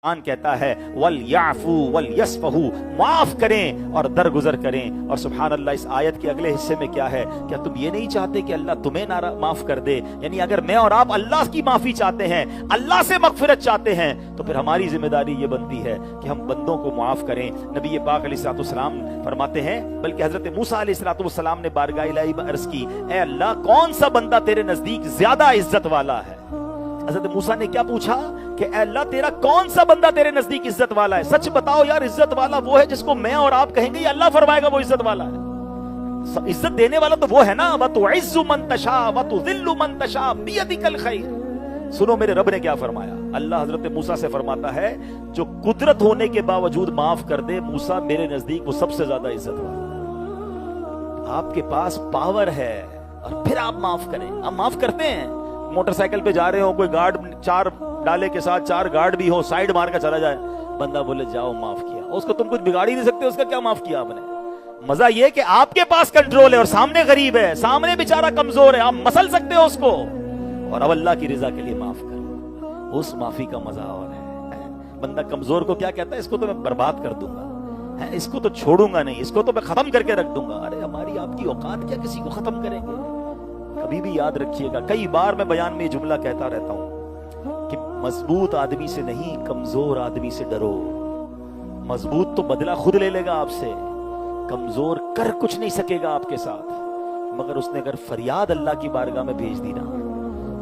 قرآن کہتا ہے وَلْيَعْفُوا وَلْيَصْفَحُوا، معاف کریں اور درگزر کریں۔ اور سبحان اللہ، اس آیت کے اگلے حصے میں کیا ہے؟ کیا تم یہ نہیں چاہتے کہ اللہ تمہیں معاف کر دے؟ یعنی اگر میں اور آپ اللہ کی معافی چاہتے ہیں، اللہ سے مغفرت چاہتے ہیں، تو پھر ہماری ذمہ داری یہ بنتی ہے کہ ہم بندوں کو معاف کریں۔ نبی پاک علیہ الصلوۃ والسلام فرماتے ہیں، بلکہ حضرت موسیٰ علیہ الصلوۃ والسلام نے بارگاہ الہی میں عرض کی، اے اللہ کون سا بندہ تیرے نزدیک زیادہ عزت والا ہے؟ حضرت موسیٰ نے کیا پوچھا کہ اے اللہ تیرا کون سا بندہ تیرے نزدیک عزت والا ہے؟ سچ بتاؤ یار، عزت والا وہ ہے جس کو میں اور آپ کہیں گے یا اللہ فرمائے گا وہ عزت والا ہے؟ عزت دینے والا تو وہ ہے نا، وَتُعِزُّ مَن تَشَاءُ وَتُذِلُّ مَن تَشَاءُ بِيَدِكَ الْخَيْرُ۔ سنو میرے رب نے کیا فرمایا۔ اللہ حضرت موسیٰ سے فرماتا ہے جو قدرت ہونے کے باوجود معاف کر دے موسیٰ، میرے نزدیک وہ سب سے زیادہ عزت والا۔ آپ کے پاس پاور ہے اور پھر آپ معاف کریں۔ آپ معاف کرتے ہیں؟ موٹر سائیکل پہ جا رہے ہو، کوئی گارڈ 4 ڈالے کے ساتھ 4 گارڈ بھی ہو، سائیڈ مار کر چلا جائے، بندہ بولے جاؤ معاف کیا، اس کو تم کچھ بگاڑ ہی نہیں سکتے، اس کا کیا معاف کیا آپ نے؟ مزہ یہ کہ آپ کے پاس کنٹرول ہے اور سامنے غریب ہے، سامنے بیچارہ کمزور ہے، آپ مسل سکتے ہو اس کو، اور اب اللہ کی رضا کے لیے معاف کرو، اس معافی کا مزہ اور ہے۔ بندہ کمزور کو کیا کہتا ہے؟ اس کو تو میں برباد کر دوں گا، اس کو تو چھوڑوں گا نہیں، اس کو تو میں ختم کر کے رکھ دوں گا۔ ارے ہماری آپ کی اوقات کیا کسی کو ختم کریں گے؟ کبھی بھی یاد رکھیے گا، کئی بار میں بیان میں یہ جملہ کہتا رہتا ہوں کہ مضبوط آدمی سے نہیں، کمزور آدمی سے ڈرو۔ مضبوط تو بدلہ خود لے لے گا آپ سے، کمزور کر کچھ نہیں سکے گا آپ کے ساتھ، مگر اس نے اگر فریاد اللہ کی بارگاہ میں بھیج دی نا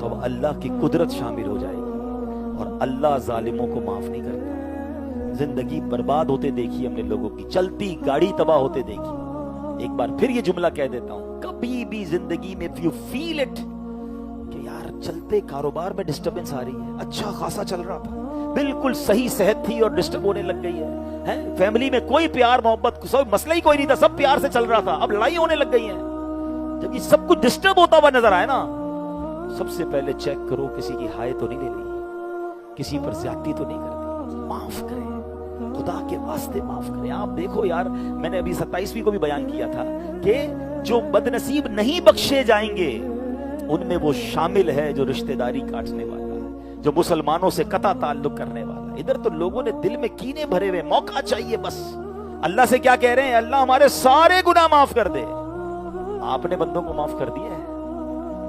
تو اب اللہ کی قدرت شامل ہو جائے گی، اور اللہ ظالموں کو معاف نہیں کرتا۔ زندگی برباد ہوتے دیکھی ہم نے لوگوں کی، چلتی گاڑی تباہ ہوتے دیکھی۔ ایک بار پھر یہ جملہ کہہ دیتا ہوں، کبھی بھی زندگی میں if you feel it کہ یار چلتے کاروبار میں ڈسٹربنس آ رہی ہے، اچھا خاصا چل رہا تھا، بالکل صحیح صحت تھی اور ڈسٹرب ہونے لگ گئی ہے، فیملی میں کوئی پیار محبت، مسئلہ ہی کوئی نہیں تھا، سب پیار سے چل رہا تھا، اب لڑائی ہونے لگ گئی ہے، جب یہ سب کچھ ڈسٹرب ہوتا ہوا نظر آئے نا، سب سے پہلے چیک کرو کسی کی ہائے تو نہیں لے لی، کسی پر زیادتی تو نہیں کر دی، معاف کریں، خدا کے واسطے معاف کریں۔ آپ دیکھو یار، میں نے ابھی 27ویں کو بھی بیان کیا تھا کہ جو بد نصیب نہیں بخشے جائیں گے ان میں وہ شامل ہے جو رشتہ داری کاٹنے والا ہے، جو مسلمانوں سے قطع تعلق کرنے والا ہے۔ ادھر تو لوگوں نے دل میں کینے بھرے ہوئے، موقع چاہیے بس۔ اللہ سے کیا کہہ رہے ہیں؟ اللہ ہمارے سارے گناہ معاف کر دے۔ آپ نے بندوں کو معاف کر دیا ہے؟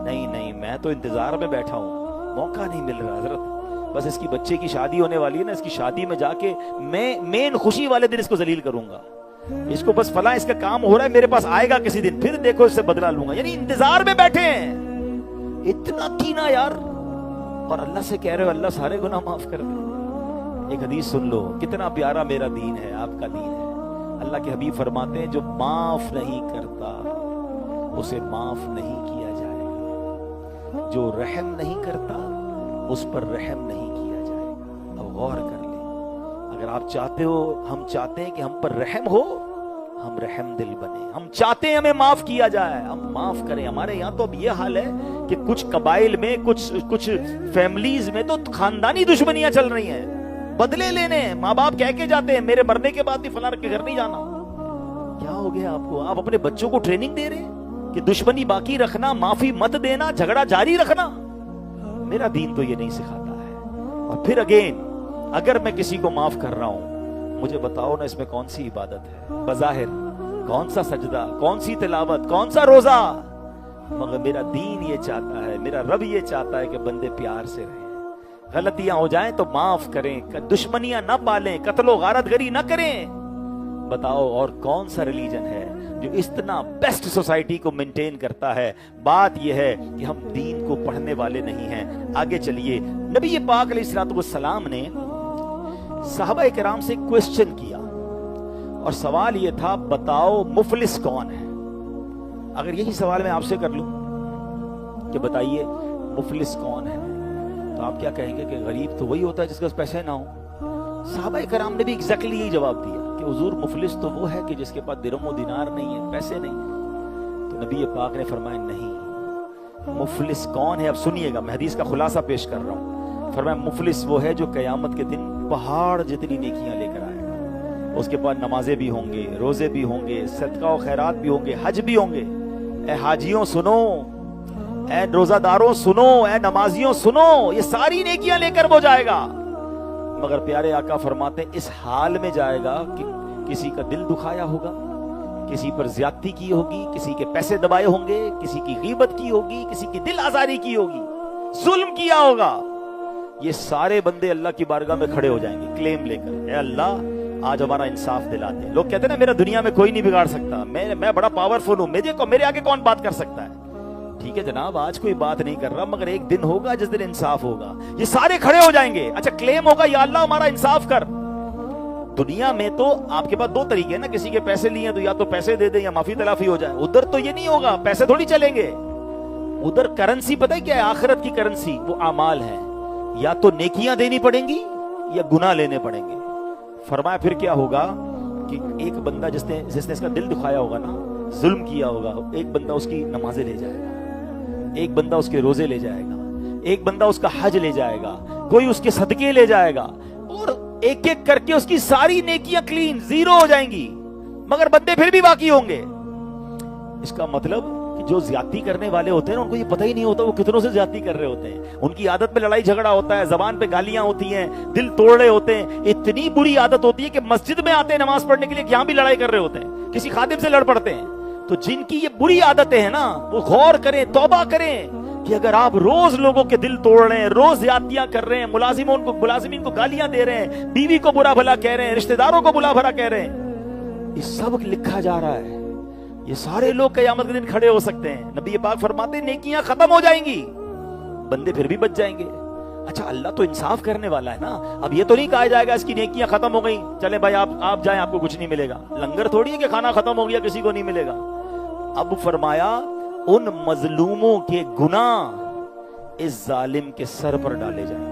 نہیں، میں تو انتظار میں بیٹھا ہوں، موقع نہیں مل رہا حضرت، بس اس کی بچے کی شادی ہونے والی ہے نا، اس کی شادی میں جا کے میں مین خوشی والے دن اس کو ذلیل کروں گا، اس کو بس فلاں اس کا کام ہو رہا ہے، میرے پاس آئے گا کسی دن، پھر دیکھو اس سے بدلہ لوں گا۔ یعنی انتظار میں بیٹھے ہیں، اتنا کینا یار، اور اللہ سے کہہ رہے ہو اللہ سارے گناہ معاف کر دے۔ ایک حدیث سن لو، کتنا پیارا میرا دین ہے، آپ کا دین ہے۔ اللہ کے حبیب فرماتے ہیں جو معاف نہیں کرتا اسے معاف نہیں کیا جائے گا، جو رحم نہیں کرتا اس پر رحم نہیں کیا جائے گا۔ اب غور کر لیں، اگر آپ چاہتے ہو، ہم چاہتے ہیں کہ ہم پر رحم ہو، ہم رحم دل بنے، ہم چاہتے ہیں ہمیں معاف کیا جائے، ہم معاف کریں۔ ہمارے یہاں تو اب یہ حال ہے کہ کچھ قبائل میں، کچھ فیملیز میں تو خاندانی دشمنیاں چل رہی ہیں، بدلے لینے، ماں باپ کہہ کے جاتے ہیں میرے مرنے کے بعد بھی فلاں کے گھر نہیں جانا۔ کیا ہو گیا آپ کو؟ آپ اپنے بچوں کو ٹریننگ دے رہے ہیں کہ دشمنی باقی رکھنا، معافی مت دینا، جھگڑا جاری رکھنا۔ میرا دین تو یہ نہیں سکھاتا ہے۔ اور پھر اگین، اگر میں کسی کو معاف کر رہا ہوں، مجھے بتاؤ نا اس میں کون سی عبادت ہے؟ بظاہر کون سا سجدہ، کون سی تلاوت، کون سا روزہ؟ مگر میرا دین یہ چاہتا ہے، میرا رب یہ چاہتا ہے کہ بندے پیار سے رہیں، غلطیاں ہو جائیں تو معاف کریں، دشمنیاں نہ پالیں، قتل و غارت گری نہ کریں۔ بتاؤ اور کون سا ریلیجن ہے جو اتنا بیسٹ سوسائٹی کو مینٹین کرتا ہے؟ بات یہ ہے کہ ہم دین کو پڑھنے والے نہیں ہیں۔ آگے چلیے، نبی پاک علیہ الصلوۃ والسلام نے صحابہ کرام سے کوسچن کیا، اور سوال یہ تھا بتاؤ مفلس کون ہے؟ اگر یہی سوال میں آپ سے کر لوں کہ بتائیے مفلس کون ہے، تو آپ کیا کہیں گے کہ غریب تو وہی ہوتا ہے جس کے پاس پیسے نہ ہوں۔ صحابہ کرام نے بھی ایگزیکٹلی یہی جواب دیا کہ حضور مفلس تو وہ ہے کہ جس کے پاس درہم و دینار نہیں ہے، پیسے نہیں ہیں۔ تو نبی پاک نے فرمایا نہیں، مفلس کون ہے؟ اب سنیے گا، میں حدیث کا خلاصہ پیش کر رہا ہوں۔ فرمایا مفلس وہ ہے جو قیامت کے دن پہاڑ جتنی نیکیاں لے کر آئے گا، اس کے بعد نمازیں بھی ہوں گے، روزے بھی ہوں گے، صدقہ و خیرات بھی ہوں گے، حج بھی ہوں گے۔ اے حاجیوں سنو، اے روزہ داروں سنو، اے نمازیوں سنو، یہ ساری نیکیاں لے کر وہ جائے گا، مگر پیارے آقا فرماتے ہیں اس حال میں جائے گا کہ کسی کا دل دکھایا ہوگا، کسی پر زیادتی کی ہوگی، کسی کے پیسے دبائے ہوں گے، کسی کی غیبت کی ہوگی، کسی کی دل آزاری کی ہوگی، ظلم کیا ہوگا. یہ سارے بندے اللہ کی بارگاہ میں کھڑے ہو جائیں گے کلیم لے کر، اے اللہ آج ہمارا انصاف دلا دے. لوگ کہتے ہیں نا میرا دنیا میں کوئی نہیں بگاڑ سکتا، میں بڑا پاورفل ہوں، میرے آگے کون بات کر سکتا ہے. ٹھیک ہے جناب، آج کوئی بات نہیں کر رہا، مگر ایک دن ہوگا جس دن انصاف ہوگا. یہ سارے کھڑے ہو جائیں گے. اچھا کلیم ہوگا یا اللہ ہمارا انصاف کر. دنیا میں تو آپ کے پاس دو طریقے ہیں نا، کسی کے پیسے لیے تو یا تو پیسے دے دیں یا معافی تلافی ہو جائے. ادھر تو یہ نہیں ہوگا، پیسے تھوڑی چلیں گے. ادھر کرنسی پتہ ہے کیا ہے؟ آخرت کی کرنسی وہ اعمال ہیں، یا تو نیکیاں دینی پڑیں گی یا گناہ لینے پڑیں گے. فرمایا پھر کیا ہوگا کہ ایک بندہ جس نے اس کا دل دکھایا ہوگا نا، ظلم کیا ہوگا، ایک بندہ اس کی نمازیں لے جائے گا، ایک بندہ اس کے روزے لے جائے گا، ایک بندہ اس کا حج لے جائے گا، کوئی اس کے صدقے لے جائے گا، اور ایک ایک کر کے اس کی ساری نیکیاں کلین زیرو ہو جائیں گی، مگر بندے پھر بھی باقی ہوں گے. اس کا مطلب کہ جو زیادتی کرنے والے ہوتے ہیں ان کو یہ پتہ ہی نہیں ہوتا وہ کتنوں سے زیادتی کر رہے ہوتے ہیں. ان کی عادت پہ لڑائی جھگڑا ہوتا ہے، زبان پہ گالیاں ہوتی ہیں، دل توڑ رہے ہوتے ہیں. اتنی بری عادت ہوتی ہے کہ مسجد میں آتے ہیں نماز پڑھنے کے لیے، یہاں بھی لڑائی کر رہے ہوتے ہیں، کسی خادم سے لڑ پڑتے ہیں. تو جن کی یہ بری عادتیں ہیں نا، وہ غور کریں، توبہ کریں کہ اگر آپ روز لوگوں کے دل توڑ رہے ہیں، روز زیادتیاں کر رہے ہیں، ملازمین کو گالیاں دے رہے ہیں، بیوی کو برا بھلا کہہ رہے ہیں، رشتہ داروں کو برا بھلا کہہ رہے ہیں، یہ سب لکھا جا رہا ہے. یہ سارے لوگ قیامت کے دن کھڑے ہو سکتے ہیں. نبی پاک فرماتے ہیں نیکیاں ختم ہو جائیں گی، بندے پھر بھی بچ جائیں گے. اچھا اللہ تو انصاف کرنے والا ہے نا. اب یہ تو نہیں کہا جائے گا اس کی نیکیاں ختم ہو گئی چلیں بھائی آپ جائیں آپ کو کچھ نہیں ملے گا. لنگر تھوڑی ہے کہ کھانا ختم ہو گیا کسی کو نہیں ملے گا. اب فرمایا ان مظلوموں کے گناہ اس ظالم کے سر پر ڈالے جائیں گے.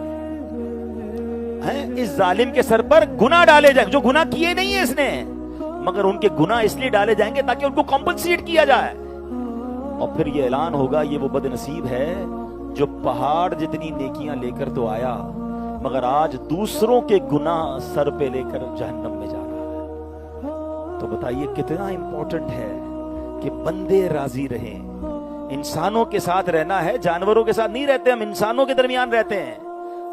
اس ظالم کے سر پر گناہ ڈالے جائیں گے، جو گناہ کیے نہیں ہے اس نے، مگر ان کے گناہ اس لیے ڈالے جائیں گے تاکہ ان کو کمپنسیٹ کیا جائے. اور پھر یہ اعلان ہوگا یہ وہ بد نصیب ہے جو پہاڑ جتنی نیکیاں لے کر تو آیا، مگر آج دوسروں کے گناہ سر پہ لے کر جہنم میں جا رہا ہے. تو بتائیے کتنا امپورٹنٹ ہے کہ بندے راضی رہیں. انسانوں کے ساتھ رہنا ہے، جانوروں کے ساتھ نہیں رہتے، ہم انسانوں کے درمیان رہتے ہیں.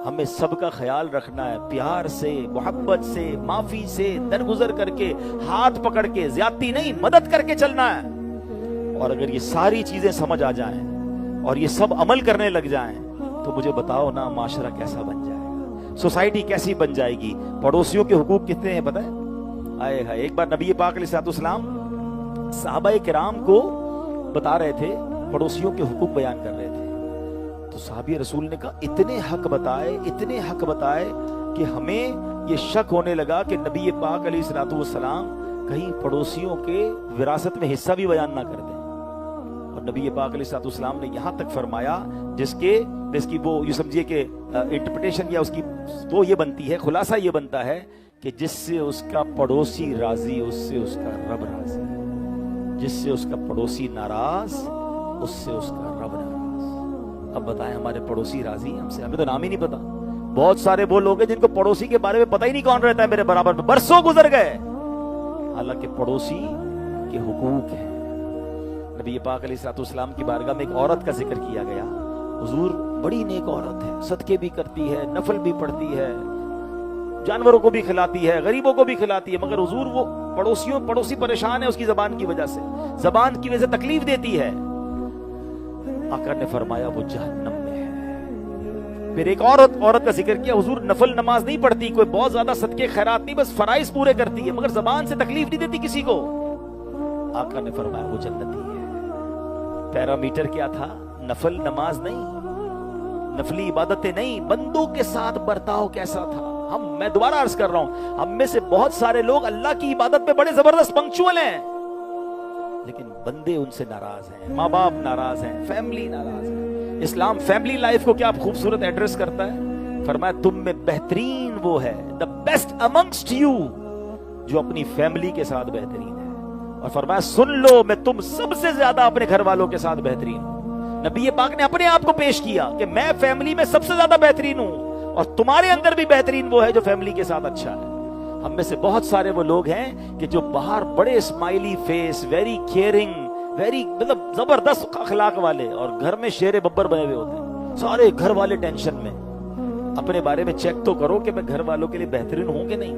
ہمیں سب کا خیال رکھنا ہے، پیار سے، محبت سے، معافی سے، درگزر کر کے، ہاتھ پکڑ کے، زیادتی نہیں، مدد کر کے چلنا ہے. اور اگر یہ ساری چیزیں سمجھ آ جائیں اور یہ سب عمل کرنے لگ جائیں تو مجھے بتاؤ نا معاشرہ کیسا بن جائے گا، سوسائٹی کیسی بن جائے گی. پڑوسیوں کے حقوق کتنے ہیں پتہ ہے؟ آئے ہائے، ایک بار نبی پاک علیہ السلام صحابہ کرام کو بتا رہے تھے، پڑوسیوں کے حقوق بیان کر رہے تھے. تو صحابی رسول نے کہا اتنے حق بتائے کہ ہمیں یہ شک ہونے لگا کہ نبی پاک علیہ السلام کہیں پڑوسیوں کے وراثت میں حصہ بھی بیان نہ کر دیں. اور نبی پاک علیہ السلام نے یہاں تک فرمایا جس کی وہ یہ سمجھیے کہ انٹرپریٹیشن یا اس کی وہ یہ بنتی ہے، خلاصہ یہ بنتا ہے کہ جس سے اس کا پڑوسی راضی اس سے اس کا رب راضی، جس سے اس کا پڑوسی ناراض اس سے اس کا رب ناراض. اب بتائیں ہمارے پڑوسی راضی ہم سے؟ ہمیں تو نام ہی نہیں پتا. بہت سارے وہ لوگ ہیں جن کو پڑوسی کے بارے میں پتہ ہی نہیں کون رہتا ہے میرے برابر میں، برسوں گزر گئے. حالانکہ پڑوسی کے حقوق ہیں. نبی پاک علیہ السلام کی بارگاہ میں ایک عورت کا ذکر کیا گیا. حضور بڑی نیک عورت ہے، صدقے بھی کرتی ہے، نفل بھی پڑھتی ہے، جانوروں کو بھی کھلاتی ہے، غریبوں کو بھی کھلاتی ہے، مگر حضور وہ پڑوسی پریشان ہے اس کی زبان کی وجہ سے، زبان کی وجہ سے تکلیف دیتی ہے. آقا نے فرمایا وہ جہنم میں ہے. پھر ایک عورت کا ذکر کیا، حضور نفل نماز نہیں پڑھتی، کوئی بہت زیادہ صدقے خیرات نہیں، بس فرائض پورے کرتی ہے، مگر زبان سے تکلیف نہیں دیتی کسی کو. آقا نے فرمایا وہ جنتی ہے. پیرامیٹر کیا تھا؟ نفل نماز نہیں، نفلی عبادتیں نہیں، بندوں کے ساتھ برتاؤ کیسا تھا. میں دوبارہ عرض کر رہا ہوں، ہم میں سے بہت سارے لوگ اللہ کی عبادت میں بڑے زبردست پنکچوئل ہیں، لیکن بندے ان سے ناراض ہیں، ماں باپ ناراض ہیں، فیملی ناراض ہے. اسلام فیملی لائف کو کیا خوبصورت ایڈریس کرتا ہے. فرمایا تم میں بہترین وہ ہے، the best amongst you، جو اپنی فیملی کے ساتھ بہترین ہے. اور فرمایا سن لو میں تم سب سے زیادہ اپنے گھر والوں کے ساتھ بہترین ہوں. نبی پاک نے اپنے آپ کو پیش کیا کہ میں فیملی میں سب سے زیادہ بہترین ہوں، اور تمہارے اندر بھی بہترین وہ ہے جو فیملی کے ساتھ اچھا ہے. ہم میں سے بہت سارے وہ لوگ ہیں کہ جو باہر بڑے smiley face, very caring, very مطلب زبردست اخلاق والے، اور گھر میں شیر ببر بنے ہوئے ہوتے ہیں، سارے گھر والے ٹینشن میں. اپنے بارے میں چیک تو کرو کہ میں گھر والوں کے لیے بہترین ہوں کہ نہیں.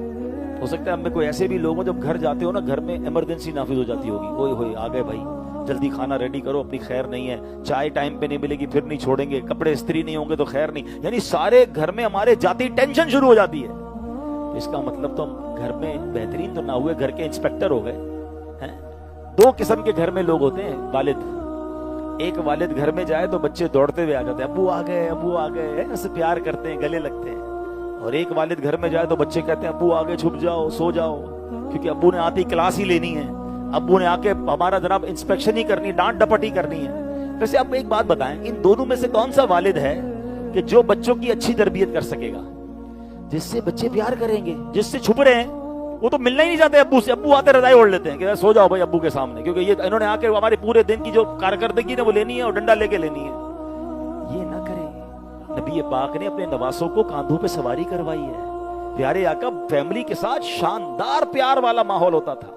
ہو سکتا ہے ہم میں کوئی ایسے بھی لوگ ہوں جب گھر جاتے ہو نا گھر میں ایمرجنسی نافذ ہو جاتی ہوگی, اوئے ہوئے آ گئے بھائی جلدی کھانا ریڈی کرو, اپنی خیر نہیں ہے, چائے ٹائم پہ نہیں ملے گی پھر نہیں چھوڑیں گے, کپڑے استری نہیں ہوں گے تو خیر نہیں, یعنی سارے گھر میں ہمارے جاتی ٹینشن شروع ہو جاتی ہے. اس کا مطلب تو ہم گھر میں بہترین تو نہ ہوئے, گھر کے انسپیکٹر ہو گئے ہیں. دو قسم کے گھر میں لوگ ہوتے ہیں والد. ایک والد گھر میں جائے تو بچے دوڑتے ہوئے آ جاتے ہیں, ابو آ گئے ابو آ گئے, اسے پیار کرتے ہیں گلے لگتے ہیں. اور ایک والد گھر میں جائے تو بچے کہتے ہیں ابو آ گئے چھپ جاؤ سو جاؤ, کیونکہ ابو نے آتی کلاس ہی لینی ہے, ابو نے آ کے ہمارا جناب انسپیکشن ہی کرنی, ڈانٹ ڈپٹ ہی کرنی ہے. ویسے آپ ایک بات بتائیں, ان دونوں میں سے کون سا والد ہے کہ جو بچوں کی اچھی تربیت کر سکے گا؟ جس سے بچے پیار کریں گے. جس سے چھپ رہے ہیں وہ تو ملنا ہی نہیں چاہتے ابو سے, ابو آتے رضائی اوڑھ لیتے ہیں کہ سو جاؤ بھائی ابو کے سامنے, کیونکہ یہ انہوں نے آ کے ہمارے پورے دن کی جو کارکردگی ہے وہ لینی ہے اور ڈنڈا لے کے لینی ہے. یہ نہ کریں. نبی پاک نے اپنے نواسوں کو کاندھوں پہ سواری کروائی ہے. پیارے آقا فیملی کے ساتھ شاندار پیار والا ماحول ہوتا تھا,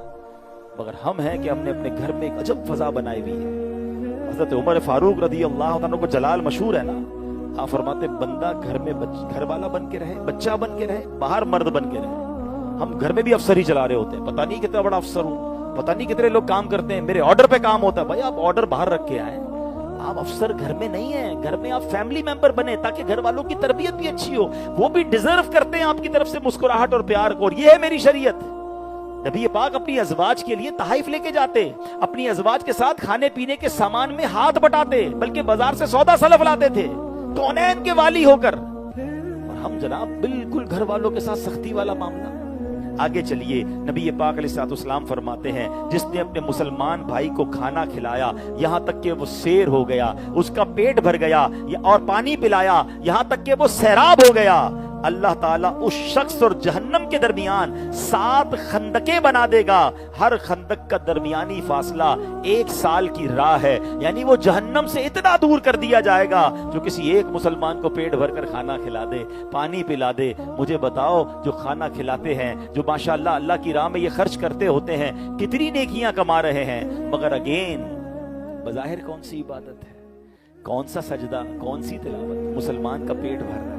مگر ہم ہیں کہ ہم نے اپنے گھر میں ایک عجب فضا بنائی ہوئی ہے. حضرت عمر فاروق رضی اللہ عنہ کو جلال مشہور ہے نا, آپ فرماتے بندہ گھر میں گھر والا بن کے رہے, بچہ بن کے رہے, باہر مرد بن کے رہے. ہم گھر میں بھی افسر ہی چلا رہے ہوتے ہیں, پتہ نہیں کتنا بڑا افسر ہوں, پتہ نہیں کتنے لوگ کام کرتے ہیں, میرے آرڈر پہ کام ہوتا ہے. بھائی آپ آرڈر باہر رکھ کے آئیں, آپ افسر گھر میں نہیں ہیں, گھر میں آپ فیملی ممبر بنے تاکہ گھر والوں کی تربیت بھی اچھی ہو. وہ بھی ڈیزرو کرتے ہیں آپ کی طرف سے مسکراہٹ اور پیار کو, اور یہ ہے میری شریعت. نبی پاک اپنی ازواج کے لیے تحائف لے کے جاتے, اپنی ازواج کے ساتھ کھانے پینے کے سامان میں ہاتھ بٹاتے, بلکہ بازار سے سودا سلف لاتے تھے کونین کے والی ہو کر. اور ہم جناب بالکل گھر والوں کے ساتھ سختی والا معاملہ. آگے چلیے, نبی پاک علیہ السلام فرماتے ہیں جس نے اپنے مسلمان بھائی کو کھانا کھلایا یہاں تک کہ وہ سیر ہو گیا, اس کا پیٹ بھر گیا, اور پانی پلایا یہاں تک کہ وہ سیراب ہو گیا, اللہ تعالیٰ اس شخص اور جہنم کے درمیان 7 خندقیں بنا دے گا. ہر خندق کا درمیانی فاصلہ 1 سال کی راہ ہے, یعنی وہ جہنم سے اتنا دور کر دیا جائے گا جو کسی ایک مسلمان کو پیٹ بھر کر کھانا کھلا دے, پانی پلا دے. مجھے بتاؤ جو کھانا کھلاتے ہیں, جو ماشاءاللہ اللہ کی راہ میں یہ خرچ کرتے ہوتے ہیں, کتنی نیکیاں کما رہے ہیں, مگر اگین بظاہر کون سی عبادت ہے, کون سا سجدہ, کون سی تلاوت؟ مسلمان کا پیٹ بھر رہا ہے,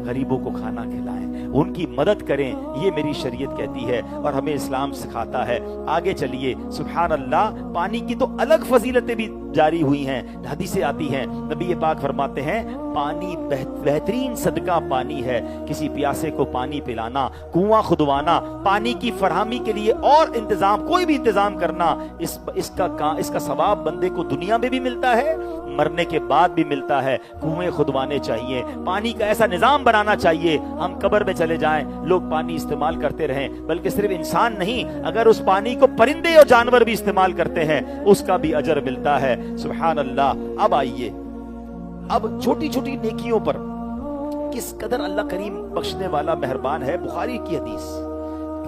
غریبوں کو کھانا کھلائیں, ان کی مدد کریں, یہ میری شریعت کہتی ہے اور ہمیں اسلام سکھاتا ہے. آگے چلیے, سبحان اللہ, پانی کی تو الگ فضیلتیں بھی جاری ہوئی ہیں, حدیثیں آتی ہیں. نبی پاک فرماتے ہیں پانی بہترین صدقہ پانی ہے. کسی پیاسے کو پانی پلانا, کنواں کھدوانا, پانی کی فراہمی کے لیے اور انتظام, کوئی بھی انتظام کرنا, اس کا ثواب بندے کو دنیا میں بھی ملتا ہے, مرنے کے بعد بھی ملتا ہے. کنویں کھدوانے چاہیے, پانی کا ایسا نظام بنانا چاہیے, ہم قبر میں چلے جائیں لوگ پانی استعمال کرتے رہیں, بلکہ صرف انسان نہیں, اگر اس پانی کو پرندے اور جانور بھی استعمال کرتے ہیں اس کا بھی اجر ملتا ہے. سبحان اللہ. اب آئیے, اب چھوٹی چھوٹی نیکیوں پر کس قدر اللہ کریم بخشنے والا مہربان ہے. بخاری کی حدیث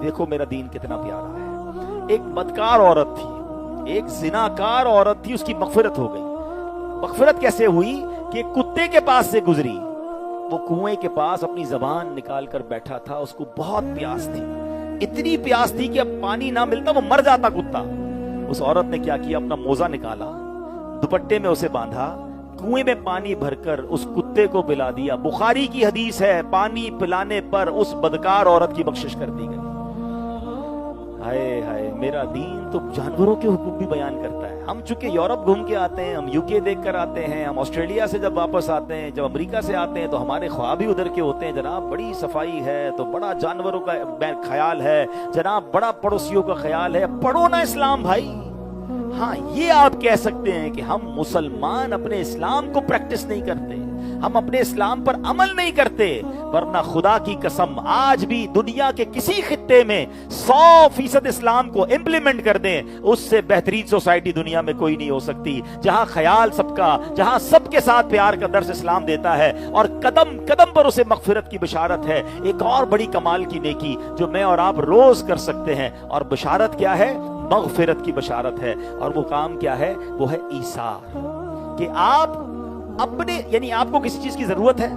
دیکھو, میرا دین کتنا پیارا ہے. ایک بدکار عورت تھی, ایک زناکار عورت تھی, اس کی مغفرت ہو گئی. مغفرت کیسے ہوئی کہ کتے کے پاس سے گزری, وہ کنویں کے پاس اپنی زبان نکال کر بیٹھا تھا, اس کو بہت پیاس تھی, اتنی پیاس تھی کہ اب پانی نہ ملتا وہ مر جاتا کتا. اس عورت نے کیا کیا, اپنا موزہ نکالا, دوپٹے میں اسے باندھا, کنویں میں پانی بھر کر اس کتے کو پلا دیا. بخاری کی حدیث ہے, پانی پلانے پر اس بدکار عورت کی بخشش کر دی گئی. ہائے ہائے, میرا دین تو جانوروں کے حقوق بھی بیان کرتا ہے. ہم چونکہ یورپ گھوم کے آتے ہیں, ہم یو کے دیکھ کر آتے ہیں, ہم آسٹریلیا سے جب واپس آتے ہیں, جب امریکہ سے آتے ہیں تو ہمارے خواب بھی ادھر کے ہوتے ہیں. جناب بڑی صفائی ہے تو بڑا جانوروں کا خیال ہے, جناب بڑا پڑوسیوں کا خیال ہے. پڑھو نا اسلام بھائی. ہاں یہ آپ کہہ سکتے ہیں کہ ہم مسلمان اپنے اسلام کو پریکٹس نہیں کرتے, ہم اپنے اسلام پر عمل نہیں کرتے, ورنہ خدا کی قسم آج بھی دنیا کے کسی خطے میں 100% اسلام کو امپلیمنٹ کر دیں, اس سے بہترین سوسائٹی دنیا میں کوئی نہیں ہو سکتی, جہاں خیال سب کا, جہاں سب کے ساتھ پیار کا درس اسلام دیتا ہے اور قدم قدم پر اسے مغفرت کی بشارت ہے. ایک اور بڑی کمال کی نیکی جو میں اور آپ روز کر سکتے ہیں, اور بشارت کیا ہے؟ مغفرت کی بشارت ہے. اور وہ کام کیا ہے؟ وہ ہے ایثار, کہ آپ اپنے, یعنی آپ کو کسی چیز کی ضرورت ہے,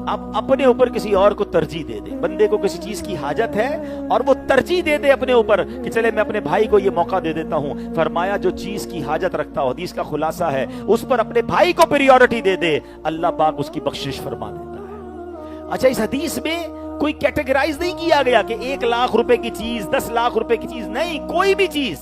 آپ اپنے اوپر کسی اور کو ترجیح دے دیں. بندے کو کسی چیز کی حاجت ہے اور وہ ترجیح دے دے اپنے اوپر کہ چلے میں اپنے بھائی کو یہ موقع دے دیتا ہوں. فرمایا جو چیز کی حاجت رکھتا ہو, حدیث کا خلاصہ ہے, اس پر اپنے بھائی کو پریورٹی دے دے, اللہ پاک اس کی بخشش فرما دیتا ہے. اچھا اس حدیث میں کوئی کیٹیگرائز نہیں کیا گیا کہ 1 لاکھ روپے کی چیز 10 لاکھ روپے کی چیز، نہیں، کوئی بھی چیز